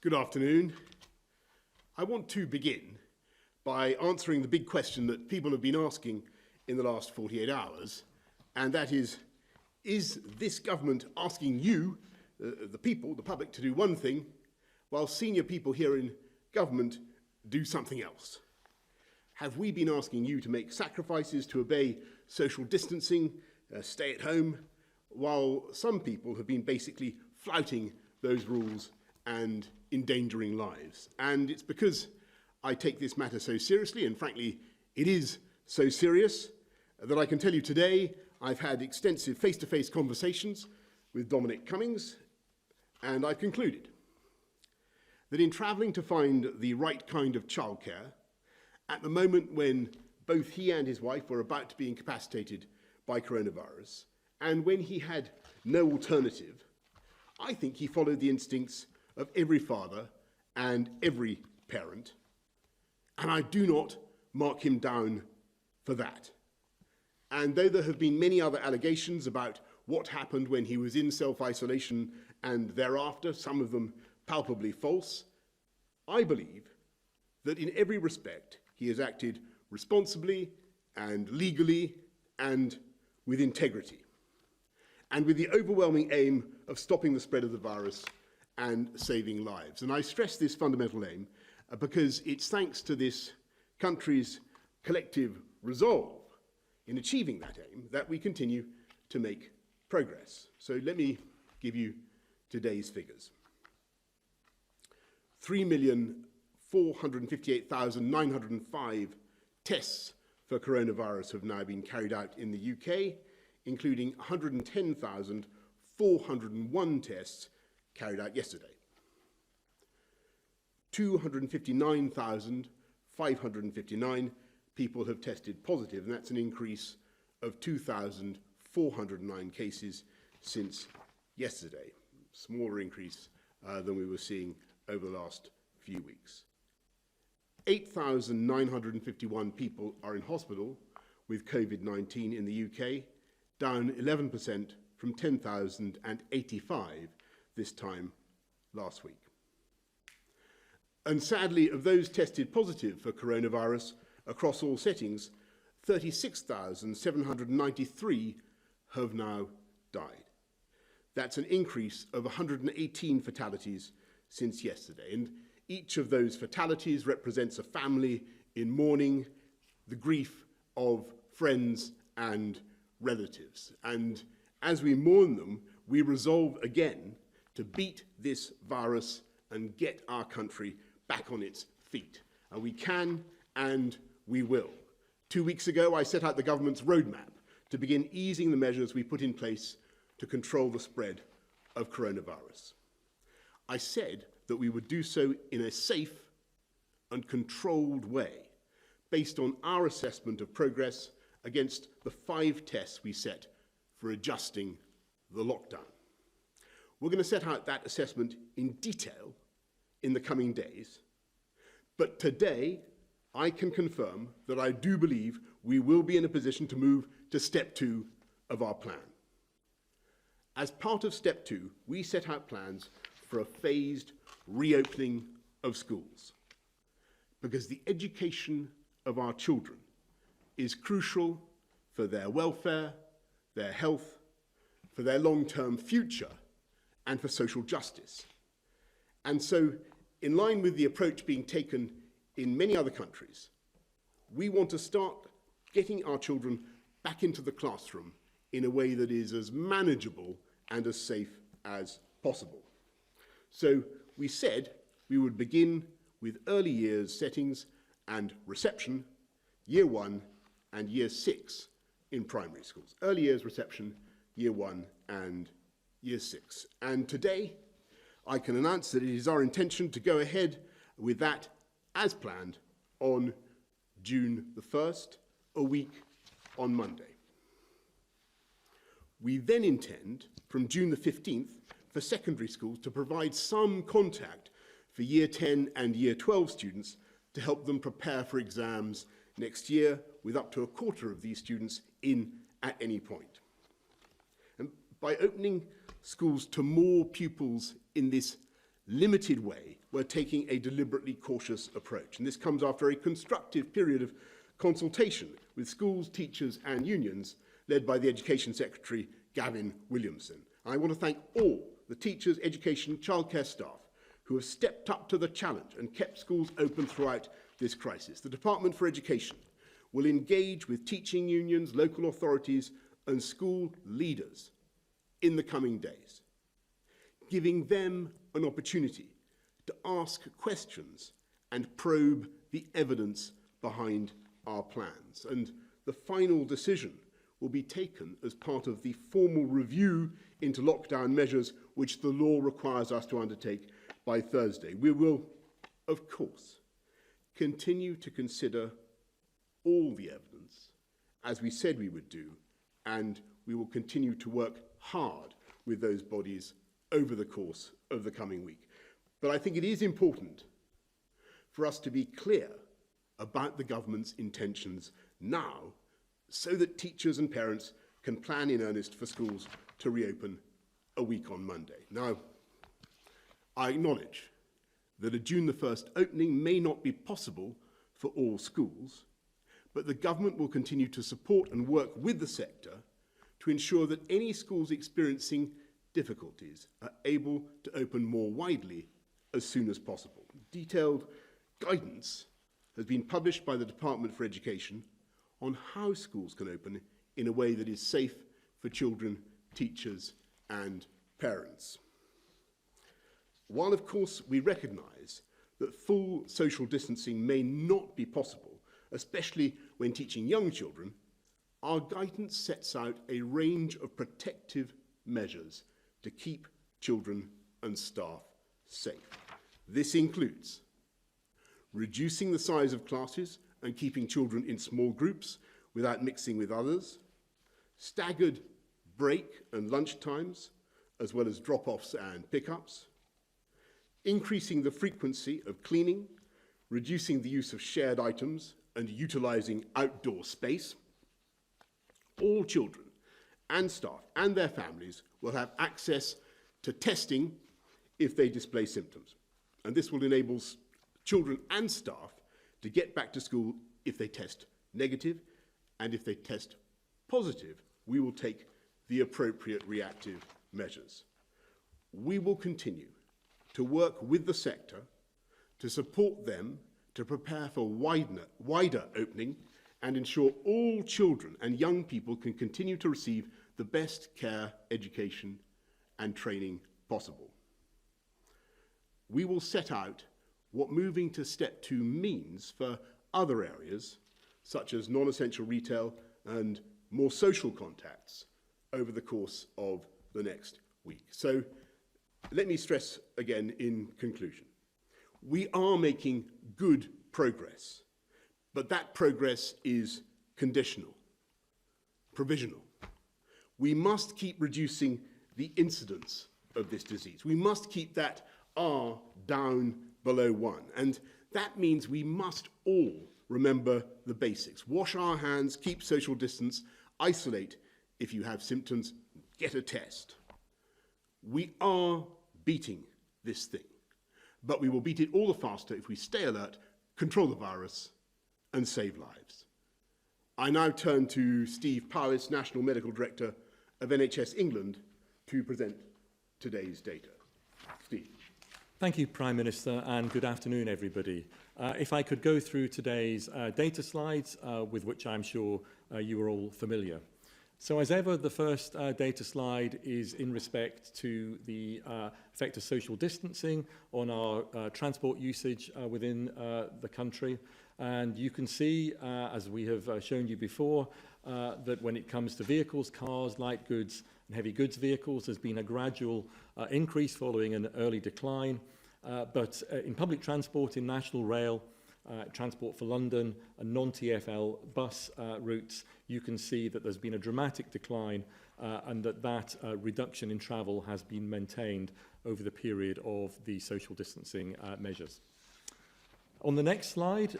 Good afternoon. I want to begin by answering the big question that people have been asking in the last 48 hours, and that is this government asking you, the people, the public, to do one thing, while senior people here in government do something else? Have we been asking you to make sacrifices to obey social distancing, stay at home, while some people have been basically flouting those rules and endangering lives? And it's because I take this matter so seriously, and frankly, it is so serious, that I can tell you today I've had extensive face-to-face conversations with Dominic Cummings, and I've concluded that in travelling to find the right kind of childcare, at the moment when both he and his wife were about to be incapacitated by coronavirus, and when he had no alternative, I think he followed the instincts of every father and every parent, and I do not mark him down for that. And though there have been many other allegations about what happened when he was in self-isolation and thereafter, some of them palpably false, I believe that in every respect he has acted responsibly and legally and with integrity, and with the overwhelming aim of stopping the spread of the virus and saving lives. And I stress this fundamental aim because it's thanks to this country's collective resolve in achieving that aim that we continue to make progress. So let me give you today's figures. 3,458,905 tests for coronavirus have now been carried out in the UK, including 110,401 tests carried out yesterday. 259,559 people have tested positive, and that's an increase of 2,409 cases since yesterday. Smaller increase than we were seeing over the last few weeks. 8,951 people are in hospital with COVID-19 in the UK, down 11% from 10,085 this time last week. And sadly, of those tested positive for coronavirus across all settings, 36,793 have now died. That's an increase of 118 fatalities since yesterday. And each of those fatalities represents a family in mourning, the grief of friends and relatives. And as we mourn them, we resolve again to beat this virus and get our country back on its feet. And we can and we will. 2 weeks ago, I set out the government's roadmap to begin easing the measures we put in place to control the spread of coronavirus. I said that we would do so in a safe and controlled way, based on our assessment of progress against the 5 tests we set for adjusting the lockdown. We're going to set out that assessment in detail in the coming days, but today I can confirm that I do believe we will be in a position to move to step 2 of our plan. As part of step 2, we set out plans for a phased reopening of schools, because the education of our children is crucial for their welfare, their health, for their long-term future, and for social justice. And so, in line with the approach being taken in many other countries, we want to start getting our children back into the classroom in a way that is as manageable and as safe as possible. So we said we would begin with early years settings and reception, year 1 and year 6 in primary schools. Early years reception, year 1 and year 6. And today I can announce that it is our intention to go ahead with that as planned on June the 1st, a week on Monday. We then intend, from June the 15th, for secondary schools to provide some contact for year 10 and year 12 students to help them prepare for exams next year, with up to a quarter of these students in at any point. And by opening schools to more pupils in this limited way, we're taking a deliberately cautious approach. And this comes after a constructive period of consultation with schools, teachers and unions, led by the Education Secretary, Gavin Williamson. I want to thank all the teachers, education, childcare staff who have stepped up to the challenge and kept schools open throughout this crisis. The Department for Education will engage with teaching unions, local authorities and school leaders in the coming days, giving them an opportunity to ask questions and probe the evidence behind our plans. And the final decision will be taken as part of the formal review into lockdown measures which the law requires us to undertake by Thursday. We will, of course, continue to consider all the evidence, as we said we would do, and we will continue to work hard with those bodies over the course of the coming week. But I think it is important for us to be clear about the government's intentions now, so that teachers and parents can plan in earnest for schools to reopen a week on Monday. Now, I acknowledge that a June the 1st opening may not be possible for all schools, but the government will continue to support and work with the sector to ensure that any schools experiencing difficulties are able to open more widely as soon as possible. Detailed guidance has been published by the Department for Education on how schools can open in a way that is safe for children, teachers and parents. While, of course, we recognise that full social distancing may not be possible, especially when teaching young children, our guidance sets out a range of protective measures to keep children and staff safe. This includes reducing the size of classes and keeping children in small groups without mixing with others, staggered break and lunch times, as well as drop-offs and pickups, increasing the frequency of cleaning, reducing the use of shared items and utilising outdoor space. All children and staff and their families will have access to testing if they display symptoms. And this will enable children and staff to get back to school if they test negative, and if they test positive, we will take the appropriate reactive measures. We will continue to work with the sector to support them to prepare for wider opening and ensure all children and young people can continue to receive the best care, education and training possible. We will set out what moving to step 2 means for other areas, such as non-essential retail and more social contacts over the course of the next week. So let me stress again in conclusion. We are making good progress, but that progress is conditional, provisional. We must keep reducing the incidence of this disease. We must keep that R down below 1. And that means we must all remember the basics. Wash our hands, keep social distance, isolate if you have symptoms, get a test. We are beating this thing, but we will beat it all the faster if we stay alert, control the virus, and save lives. I now turn to Steve Powis, National Medical Director of NHS England, to present today's data. Steve. Thank you, Prime Minister, and good afternoon, everybody. If I could go through today's data slides, with which I'm sure you are all familiar. So as ever, the first data slide is in respect to the effect of social distancing on our transport usage within the country. And you can see, as we have shown you before, that when it comes to vehicles, cars, light goods and heavy goods vehicles, there's been a gradual increase following an early decline. But in public transport, in national rail, Transport for London and non-TfL bus routes, you can see that there's been a dramatic decline and that reduction in travel has been maintained over the period of the social distancing measures. On the next slide,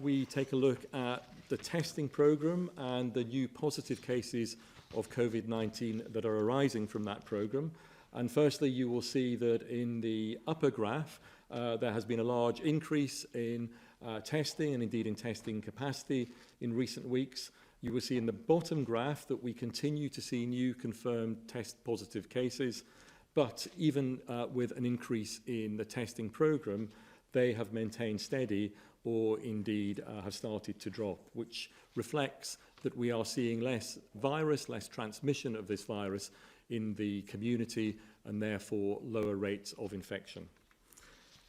we take a look at the testing programme and the new positive cases of COVID-19 that are arising from that programme. And firstly, you will see that in the upper graph, there has been a large increase in testing and indeed in testing capacity in recent weeks. You will see in the bottom graph that we continue to see new confirmed test positive cases, but even with an increase in the testing program, they have maintained steady or indeed have started to drop, which reflects that we are seeing less virus, less transmission of this virus in the community and therefore lower rates of infection.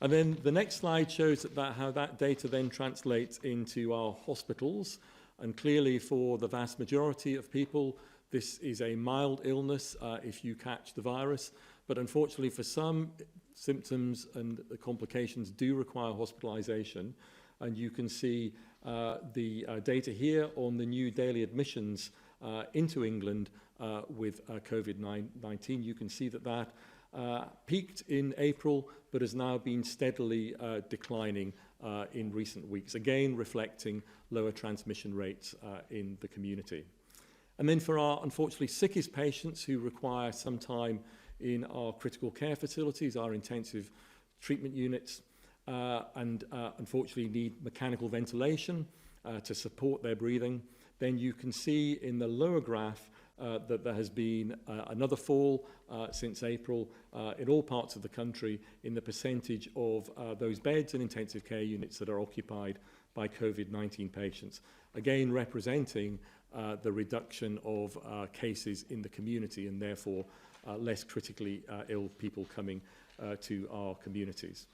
And then the next slide shows how that data then translates into our hospitals. And clearly for the vast majority of people, this is a mild illness if you catch the virus. But unfortunately for some, symptoms and the complications do require hospitalization. And you can see the data here on the new daily admissions into England with COVID-19. You can see that peaked in April, but has now been steadily declining in recent weeks, again reflecting lower transmission rates in the community. And then for our unfortunately sickest patients who require some time in our critical care facilities, our intensive treatment units, and unfortunately need mechanical ventilation to support their breathing, then you can see in the lower graph that there has been another fall since April in all parts of the country in the percentage of those beds and intensive care units that are occupied by COVID-19 patients, again representing the reduction of cases in the community and therefore less critically ill people coming to our communities.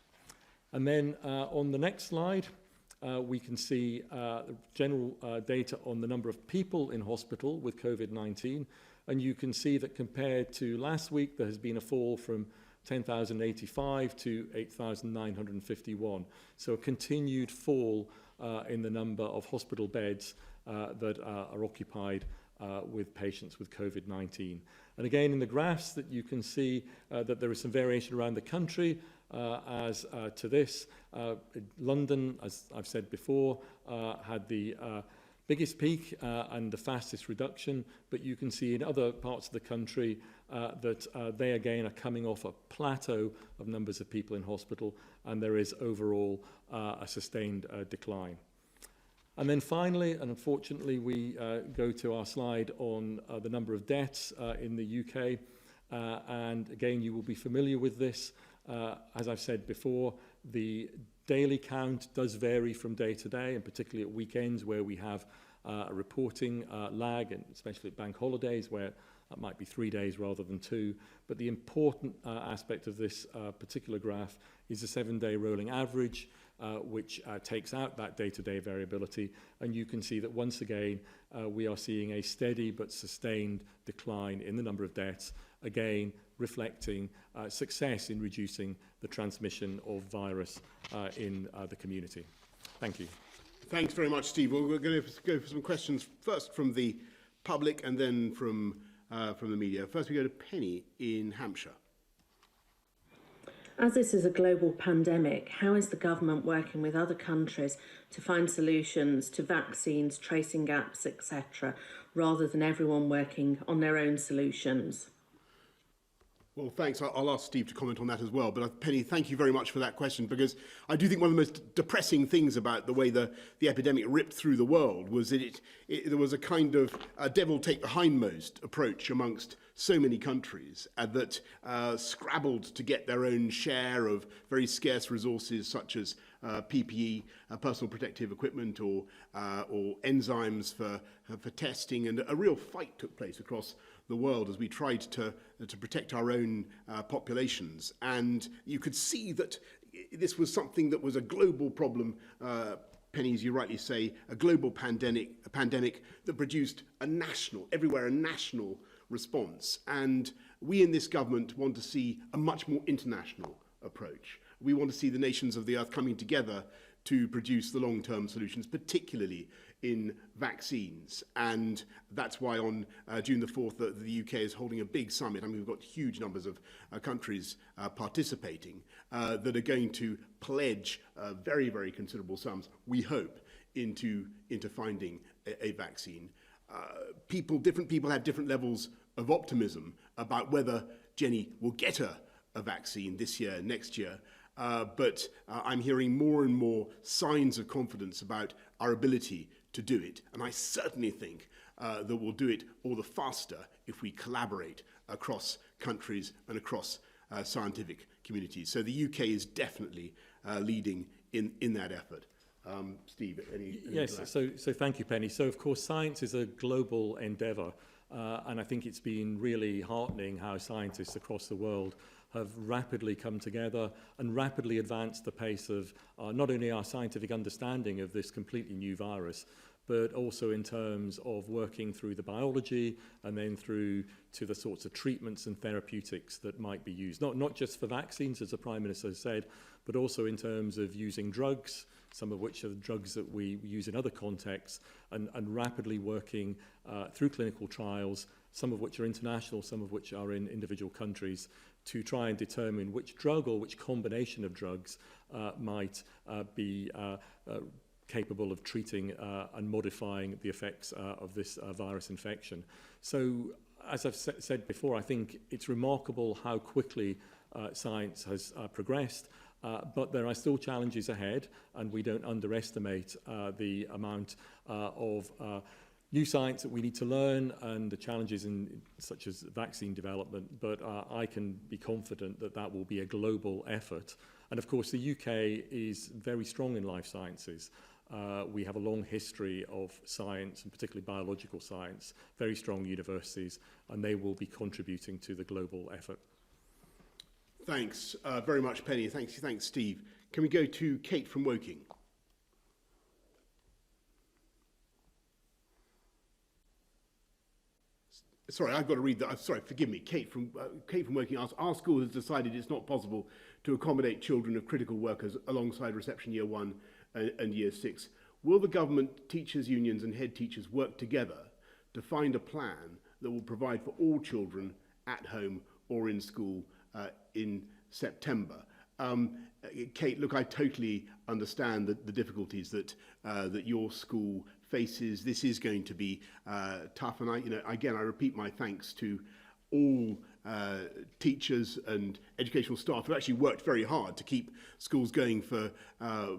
And then on the next slide, we can see general data on the number of people in hospital with COVID-19. And you can see that compared to last week, there has been a fall from 10,085 to 8,951. So a continued fall in the number of hospital beds that are occupied with patients with COVID-19. And again, in the graphs that you can see that there is some variation around the country as to this. London, as I've said before, had the biggest peak and the fastest reduction, but you can see in other parts of the country that they again are coming off a plateau of numbers of people in hospital, and there is overall a sustained decline. And then finally, and unfortunately, we go to our slide on the number of deaths in the UK. And again, you will be familiar with this. As I've said before, the daily count does vary from day to day, and particularly at weekends where we have a reporting lag, and especially at bank holidays where that might be 3 days rather than 2. But the important aspect of this particular graph is the 7-day rolling average, which takes out that day-to-day variability. And you can see that once again, we are seeing a steady but sustained decline in the number of deaths, again reflecting success in reducing the transmission of virus in the community. Thank you. Thanks very much, Steve. Well, we're going to go for some questions first from the public and then from the media. First, we go to Penny in Hampshire. As this is a global pandemic, how is the government working with other countries to find solutions to vaccines, tracing gaps, etc., rather than everyone working on their own solutions? Well, thanks. I'll ask Steve to comment on that as well. But Penny, thank you very much for that question, because I do think one of the most depressing things about the way the epidemic ripped through the world was that there was a kind of devil take the hindmost approach amongst so many countries that scrabbled to get their own share of very scarce resources such as PPE, personal protective equipment, or enzymes for testing, and a real fight took place across the world as we tried to protect our own populations. And you could see that this was something that was a global problem. Penny, as you rightly say, a global pandemic that produced everywhere a national response. And we in this government want to see a much more international approach. We want to see the nations of the earth coming together to produce the long-term solutions, particularly in vaccines. And that's why on June the 4th, the UK is holding a big summit. I mean, we've got huge numbers of countries participating that are going to pledge very, very considerable sums, we hope, into finding a vaccine. Different people have different levels of optimism about whether Jenny will get her a vaccine this year, next year. But I'm hearing more and more signs of confidence about our ability to do it. And I certainly think that we'll do it all the faster if we collaborate across countries and across scientific communities. So the UK is definitely leading in that effort. Steve, any Yes, so thank you, Penny. So, of course, science is a global endeavour, and I think it's been really heartening how scientists across the world have rapidly come together and rapidly advanced the pace of not only our scientific understanding of this completely new virus, but also in terms of working through the biology and then through to the sorts of treatments and therapeutics that might be used. Not just for vaccines, as the Prime Minister has said, but also in terms of using drugs, some of which are drugs that we use in other contexts, and rapidly working through clinical trials, some of which are international, some of which are in individual countries, to try and determine which drug or which combination of drugs might be capable of treating and modifying the effects of this virus infection. So, as I've said before, I think it's remarkable how quickly science has progressed, but there are still challenges ahead, and we don't underestimate the amount of new science that we need to learn and the challenges such as vaccine development, but I can be confident that that will be a global effort. And of course, the UK is very strong in life sciences. We have a long history of science, and particularly biological science, very strong universities, and they will be contributing to the global effort. Thanks very much, Penny. Thanks, Steve. Can we go to Kate from Woking? Sorry, I've got to read that. Sorry, forgive me. Kate from Woking asks, our school has decided it's not possible to accommodate children of critical workers alongside reception year 1 and year 6. Will the government, teachers' unions and head teachers work together to find a plan that will provide for all children at home or in school in September? Kate, look, I totally understand the difficulties that your school faces. This is going to be tough, and I repeat my thanks to all teachers and educational staff who actually worked very hard to keep schools going for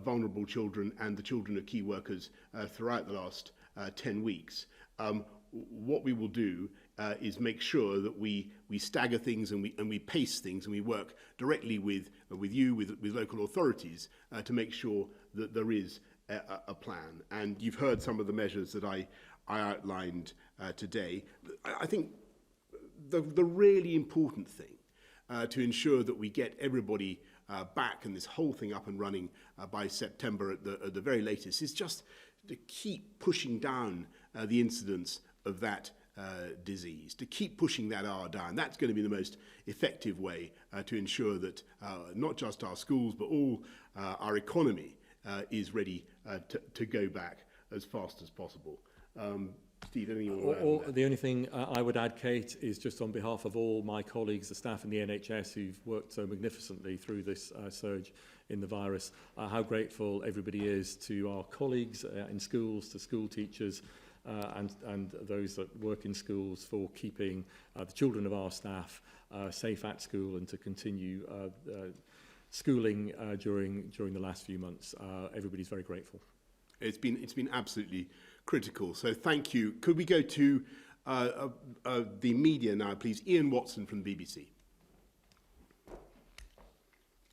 vulnerable children and the children of key workers throughout the last 10 weeks. What we will do is make sure that we stagger things and we pace things, and we work directly with you, with local authorities, to make sure that there is a plan. And you've heard some of the measures that I outlined today. I think the really important thing to ensure that we get everybody back and this whole thing up and running by September at the very latest is just to keep pushing down the incidence of that disease, to keep pushing that R down. That's going to be the most effective way to ensure that not just our schools but all our economy is ready to go back as fast as possible. Steve, anything you want to add on that? The only thing I would add, Kate, is just on behalf of all my colleagues, the staff in the NHS who've worked so magnificently through this surge in the virus, how grateful everybody is to our colleagues in schools, to school teachers, and those that work in schools for keeping the children of our staff safe at school and to continue schooling during the last few months. Everybody's very grateful. It's been absolutely critical. So thank you. Could we go to the media now, please? Ian Watson from the BBC.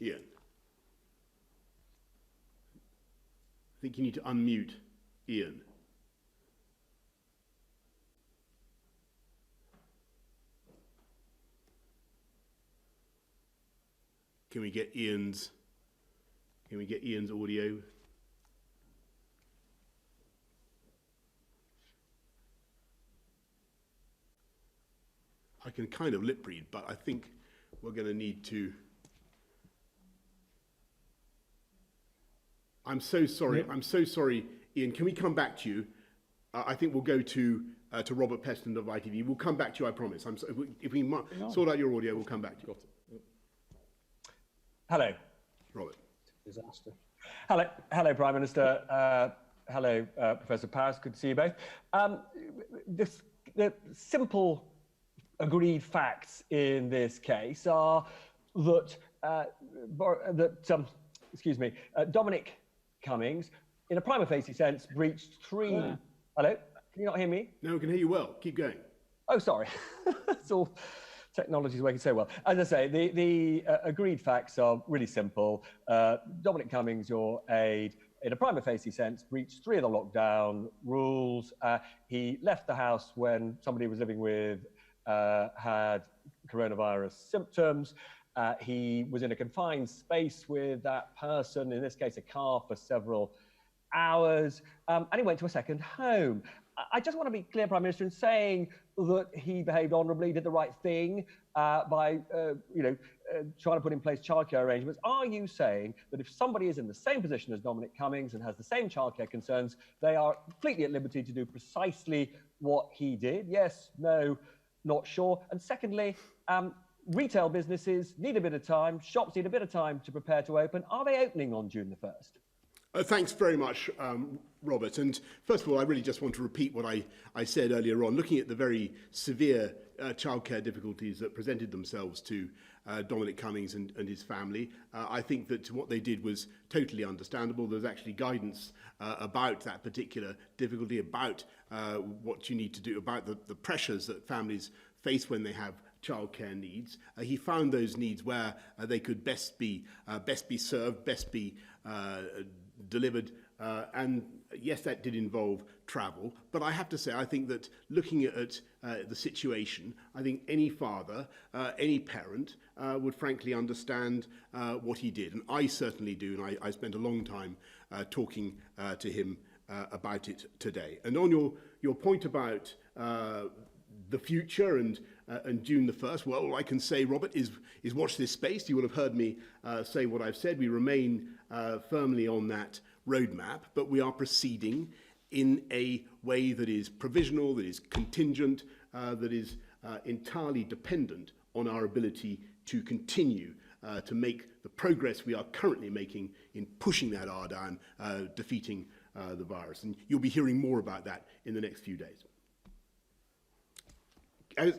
Ian. I think you need to unmute Ian. Can we get Ian's audio? I can kind of lip read, but I think we're going to need to. I'm so sorry. I'm so sorry, Ian. Can we come back to you? I think we'll go to Robert Peston of ITV. We'll come back to you, I promise. If we sort out your audio, we'll come back to you. Hello. Robert. Disaster. Hello, Prime Minister. Hello, Professor Paris. Good to see you both. The simple agreed facts in this case are that, Dominic Cummings, in a prima facie sense, breached three... Hello? Can you not hear me? No, I can hear you well. Keep going. Oh, sorry. It's all technology's working so well. As I say, the agreed facts are really simple. Dominic Cummings, your aide, in a prima facie sense, breached three of the lockdown rules. He left the house when somebody was living with had coronavirus symptoms. He was in a confined space with that person, in this case, a car, for several hours, and he went to a second home. I just want to be clear, Prime Minister, in saying that he behaved honourably, did the right thing by, trying to put in place childcare arrangements. Are you saying that if somebody is in the same position as Dominic Cummings and has the same childcare concerns, they are completely at liberty to do precisely what he did? Yes, no, not sure. And secondly, retail businesses need a bit of time, shops need a bit of time to prepare to open. Are they opening on June the 1st? Thanks very much, Robert. And first of all, I really just want to repeat what I said earlier on. Looking at the very severe childcare difficulties that presented themselves to Dominic Cummings and his family, I think that what they did was totally understandable. There's actually guidance about that particular difficulty, about what you need to do, about the pressures that families face when they have childcare needs. He found those needs where they could best be served, best be delivered, and yes, that did involve travel. But I have to say, I think that looking at the situation, I think any father, any parent would frankly understand what he did, and I certainly do. And I spent a long time talking to him about it today. And on your point about the future and June the 1st, well, all I can say, Robert, is watch this space. You will have heard me say what I've said. We remain firmly on that roadmap, but we are proceeding in a way that is provisional, that is contingent, that is entirely dependent on our ability to continue to make the progress we are currently making in pushing that R down, defeating the virus. And you'll be hearing more about that in the next few days.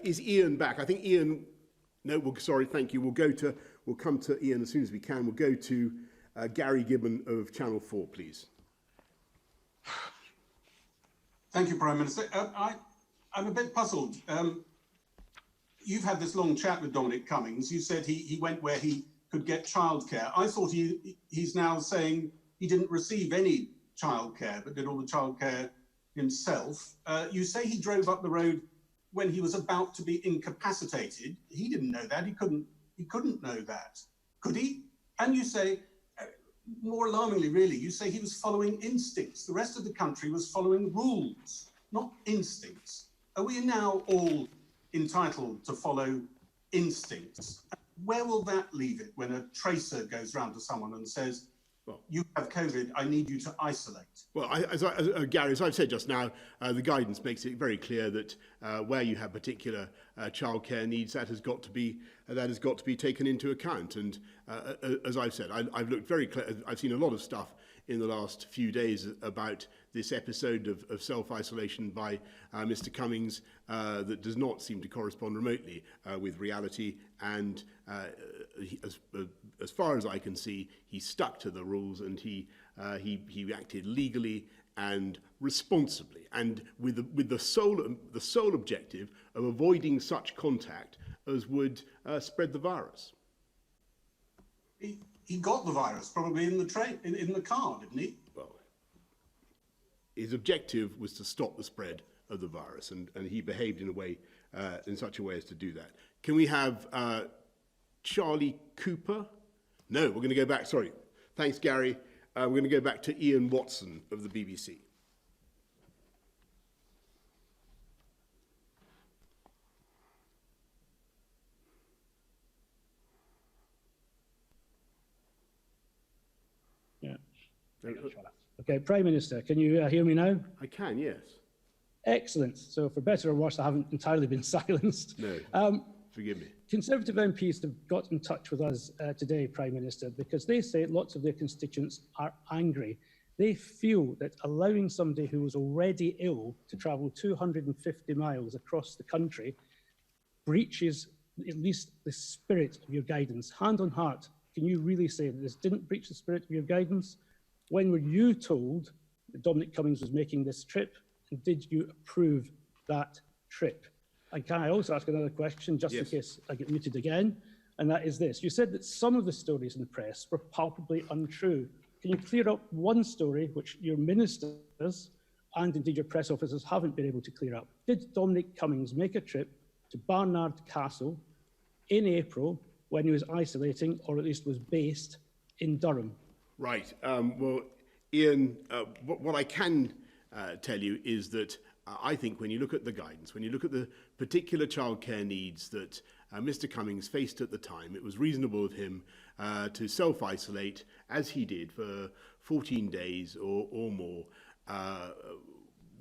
Is Ian back? I think Ian, no, sorry, thank you. We'll come to Ian as soon as we can. We'll go to Gary Gibbon of Channel 4, please. Thank you, Prime Minister. I'm a bit puzzled. You've had this long chat with Dominic Cummings. You said he went where he could get childcare. I thought he's now saying he didn't receive any childcare, but did all the childcare himself. You say he drove up the road when he was about to be incapacitated. He didn't know that. He couldn't know that. Could he? And you say, more alarmingly, really, you say he was following instincts. The rest of the country was following rules, not instincts. Are we now all entitled to follow instincts? Where will that leave it when a tracer goes round to someone and says, well, you have COVID, I need you to isolate? Well, Gary, as I've said just now, the guidance makes it very clear that where you have particular childcare needs, that has got to be taken into account. And as I've said, I've looked very clear. I've seen a lot of stuff in the last few days about this episode of self-isolation by Mr. Cummings that does not seem to correspond remotely with reality. And as far as I can see, he stuck to the rules, and he acted legally and responsibly, and with the sole objective of avoiding such contact as would spread the virus. He got the virus probably in the train, in the car, didn't he? Well, his objective was to stop the spread of the virus, and he behaved in such a way as to do that. Can we have Charlie Cooper? No, we're going to go back. Sorry, thanks, Gary. We're going to go back to Ian Watson of the BBC. Yeah. Okay, Prime Minister, can you hear me now? I can, yes. Excellent. So for better or worse, I haven't entirely been silenced. No, forgive me. Conservative MPs have got in touch with us today, Prime Minister, because they say lots of their constituents are angry. They feel that allowing somebody who was already ill to travel 250 miles across the country breaches at least the spirit of your guidance? Hand on heart, can you really say that this didn't breach the spirit of your guidance? When were you told that Dominic Cummings was making this trip, and did you approve that trip? And can I also ask another question, just in case I get muted again? And that is this. You said that some of the stories in the press were palpably untrue. Can you clear up one story which your ministers and indeed your press officers haven't been able to clear up? Did Dominic Cummings make a trip to Barnard Castle in April when he was isolating, or at least was based in Durham? Right. Well, Ian, what I can tell you is that I think when you look at the guidance, when you look at the particular childcare needs that Mr. Cummings faced at the time, it was reasonable of him to self-isolate, as he did for 14 days or more,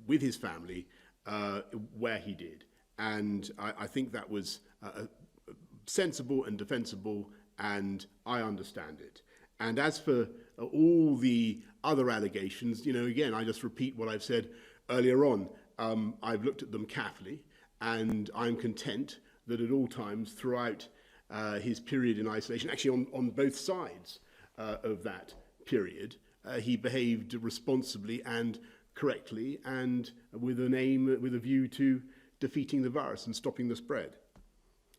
with his family, where he did. And I think that was sensible and defensible, and I understand it. And as for all the other allegations, you know, again, I just repeat what I've said earlier on. I've looked at them carefully, and I'm content that at all times throughout his period in isolation, actually on both sides of that period, he behaved responsibly and correctly, and with an aim, with a view to defeating the virus and stopping the spread.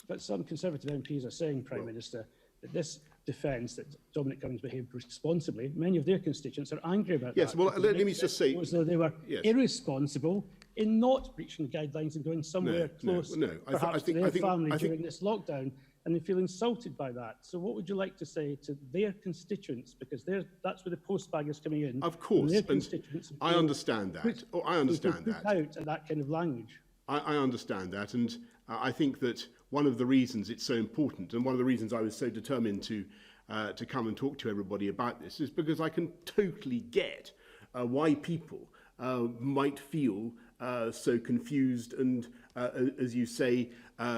But some Conservative MPs are saying, Prime Minister, that this defence that Dominic Cummings behaved responsibly, many of their constituents are angry about that. Yes, well, let me just say... As though they were irresponsible in not breaching guidelines and going somewhere close, perhaps to their family during this lockdown, and they feel insulted by that. So what would you like to say to their constituents? Because that's where the postbag is coming in. Of course, their constituents I understand that. I understand that. Out at that kind of language. I understand that, and I think that one of the reasons it's so important, and one of the reasons I was so determined to come and talk to everybody about this, is because I can totally get why people might feel so confused and, as you say,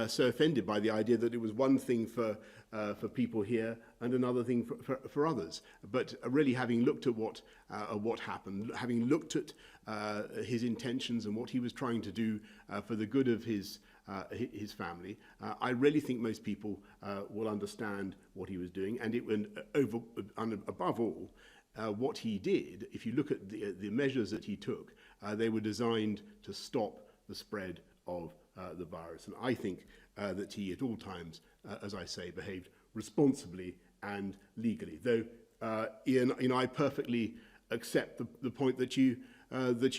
so offended by the idea that it was one thing for people here and another thing for others. But really, having looked at what happened, having looked at his intentions and what he was trying to do for the good of his family, I really think most people will understand what he was doing, and above all, what he did. If you look at the measures that he took, they were designed to stop the spread of the virus. And I think that he at all times, as I say, behaved responsibly and legally. Though, Ian, I perfectly accept the point that you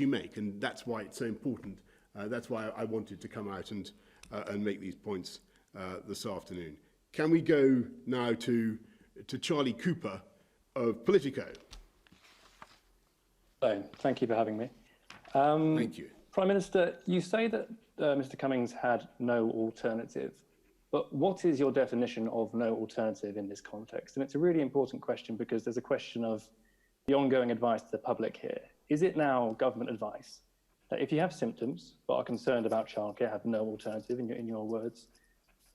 make, and that's why it's so important. That's why I wanted to come out and make these points this afternoon. Can we go now to Charlie Cooper of Politico? Hello, thank you for having me. Thank you. Prime Minister, you say that Mr. Cummings had no alternative, but what is your definition of no alternative in this context? And it's a really important question because there's a question of the ongoing advice to the public here. Is it now government advice that if you have symptoms but are concerned about childcare, have no alternative, in your words,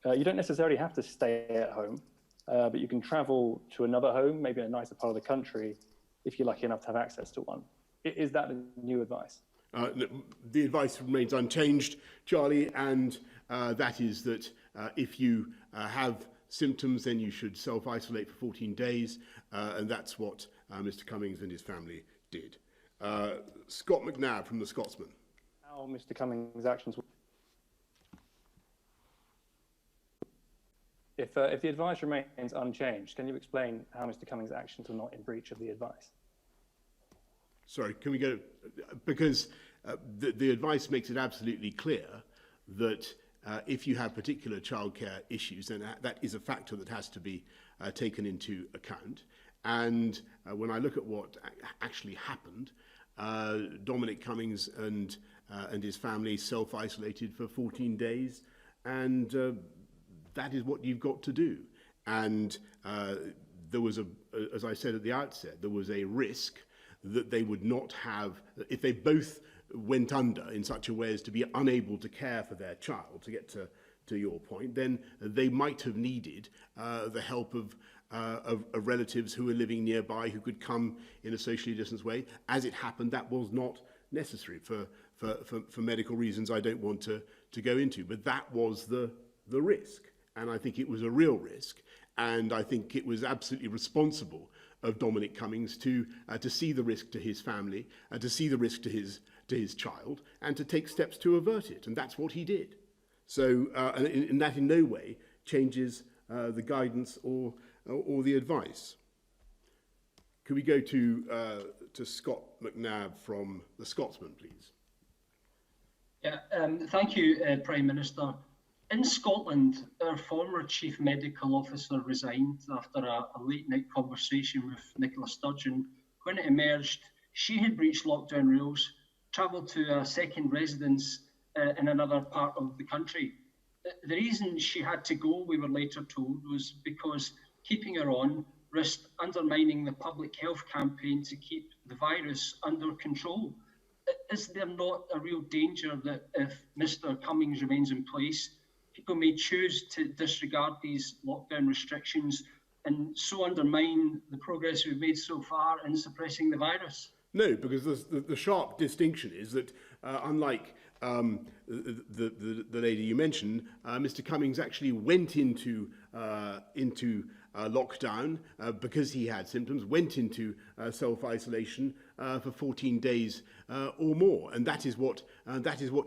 you don't necessarily have to stay at home, but you can travel to another home, maybe in a nicer part of the country, if you're lucky enough to have access to one? Is that the new advice? The advice remains unchanged, Charlie, and that is that if you have symptoms, then you should self-isolate for 14 days, and that's what Mr. Cummings and his family did. Scott McNabb from The Scotsman. How Mr. Cummings' actions... If the advice remains unchanged, can you explain how Mr. Cummings' actions were not in breach of the advice? Sorry, can we go? Because the advice makes it absolutely clear that if you have particular childcare issues, then that is a factor that has to be taken into account. And when I look at what actually happened, Dominic Cummings and his family self-isolated for 14 days, and that is what you've got to do. And there was as I said at the outset, there was a risk that they would not have, if they both went under in such a way as to be unable to care for their child, to get to your point, then they might have needed the help of relatives who were living nearby who could come in a socially distanced way. As it happened, that was not necessary for medical reasons I don't want to go into. But that was the the risk. And I think it was a real risk. And I think it was absolutely responsible of Dominic Cummings to see the risk to his family, to see the risk to his child, and to take steps to avert it. And that's what he did. So, and that in no way changes the guidance or the advice. Could we go to Scott McNabb from The Scotsman, please? Yeah, thank you, Prime Minister. In Scotland, our former Chief Medical Officer resigned after a late-night conversation with Nicola Sturgeon. When it emerged, she had breached lockdown rules, travelled to a second residence in another part of the country. The reason she had to go, we were later told, was because keeping her on risked undermining the public health campaign to keep the virus under control. Is there not a real danger that if Mr. Cummings remains in place, people may choose to disregard these lockdown restrictions and so undermine the progress we've made so far in suppressing the virus? No, because the sharp distinction is that unlike the lady you mentioned, Mr. Cummings actually went into lockdown because he had symptoms, went into self-isolation for 14 days or more, and that is what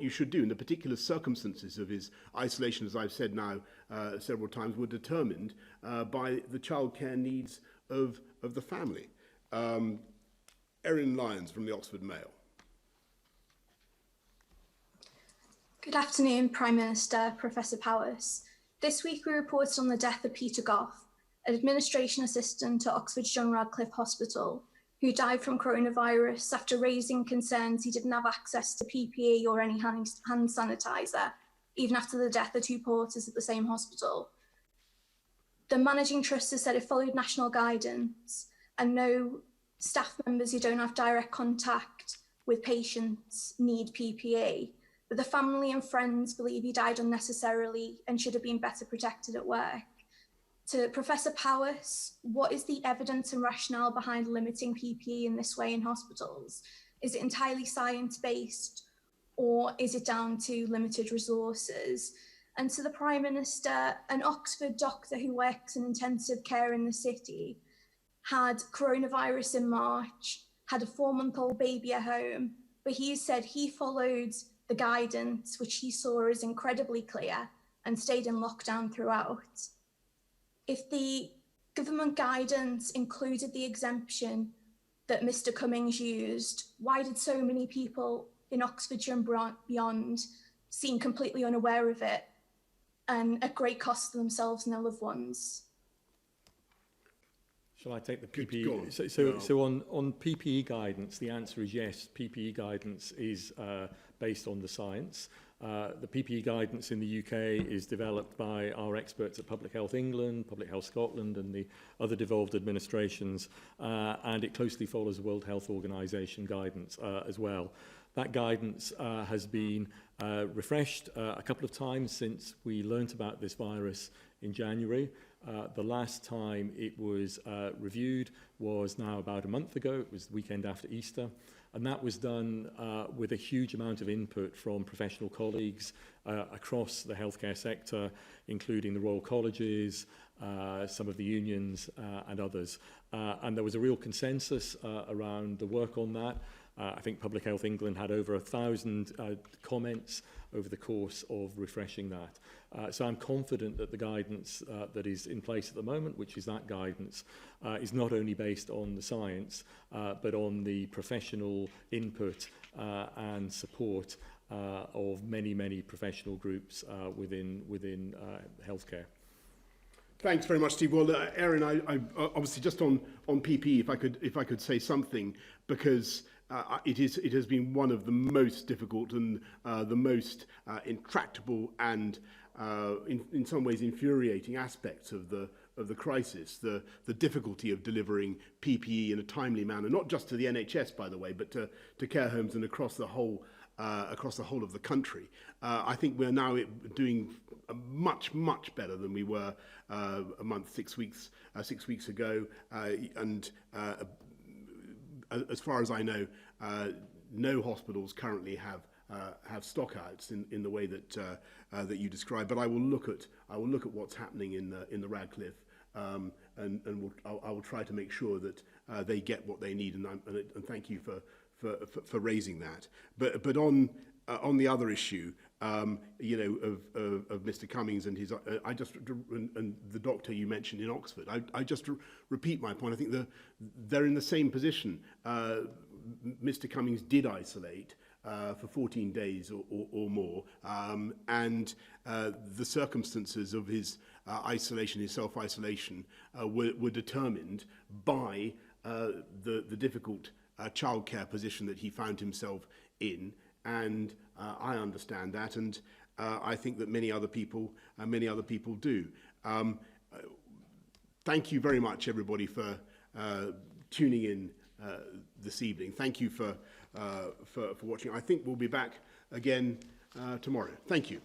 you should do. And the particular circumstances of his isolation, as I've said now several times, were determined by the childcare needs of the family. Erin Lyons from the Oxford Mail. Good afternoon, Prime Minister, Professor Powers. This week we reported on the death of Peter Gough, an administration assistant at Oxford's John Radcliffe Hospital, who died from coronavirus after raising concerns he didn't have access to PPE or any hand sanitizer, even after the death of two porters at the same hospital. The managing trust has said it followed national guidance and no staff members who don't have direct contact with patients need PPE, but the family and friends believe he died unnecessarily and should have been better protected at work. To Professor Powers, what is the evidence and rationale behind limiting PPE in this way in hospitals? Is it entirely science-based, or is it down to limited resources? And to the Prime Minister, an Oxford doctor who works in intensive care in the city had coronavirus in March, had a 4-month-old baby at home, but he said he followed the guidance, which he saw as incredibly clear, and stayed in lockdown throughout. If the government guidance included the exemption that Mr. Cummings used, why did so many people in Oxfordshire and beyond seem completely unaware of it and at great cost to themselves and their loved ones? Shall I take the PPE? So on PPE guidance, the answer is yes. PPE guidance is based on the science. The PPE guidance in the UK is developed by our experts at Public Health England, Public Health Scotland and the other devolved administrations, and it closely follows the World Health Organization guidance as well. That guidance has been refreshed a couple of times since we learnt about this virus in January. The last time it was reviewed was now about a month ago. It was the weekend after Easter. And that was done with a huge amount of input from professional colleagues across the healthcare sector, including the Royal Colleges, some of the unions and others. And there was a real consensus around the work on that. I think Public Health England had over 1,000 comments over the course of refreshing that. So I'm confident that the guidance that is in place at the moment, which is that guidance, is not only based on the science, but on the professional input and support of many, many professional groups within healthcare. Thanks very much, Steve. Well, Erin, I obviously just on PPE, if I could say something, because it has been one of the most difficult and the most intractable and in some ways infuriating aspects of the crisis, the difficulty of delivering PPE in a timely manner, not just to the NHS, by the way, but to care homes and across the whole of the country. I think we're now doing much better than we were a month, 6 weeks ago, and as far as I know, no hospitals currently have have stockouts in the way that that you described. But I will look at what's happening in the Radcliffe, and I will try to make sure that they get what they need. And thank you for raising that. But on the other issue, you know, of Mr. Cummings and his, and the doctor you mentioned in Oxford, I just repeat my point. I think they're in the same position. Mr. Cummings did isolate for 14 days or more, and the circumstances of his isolation, his self-isolation, were determined by the difficult childcare position that he found himself in. And I understand that, and I think that many other people do. Thank you very much, everybody, for tuning in this evening. Thank you for watching. I think we'll be back again tomorrow. Thank you.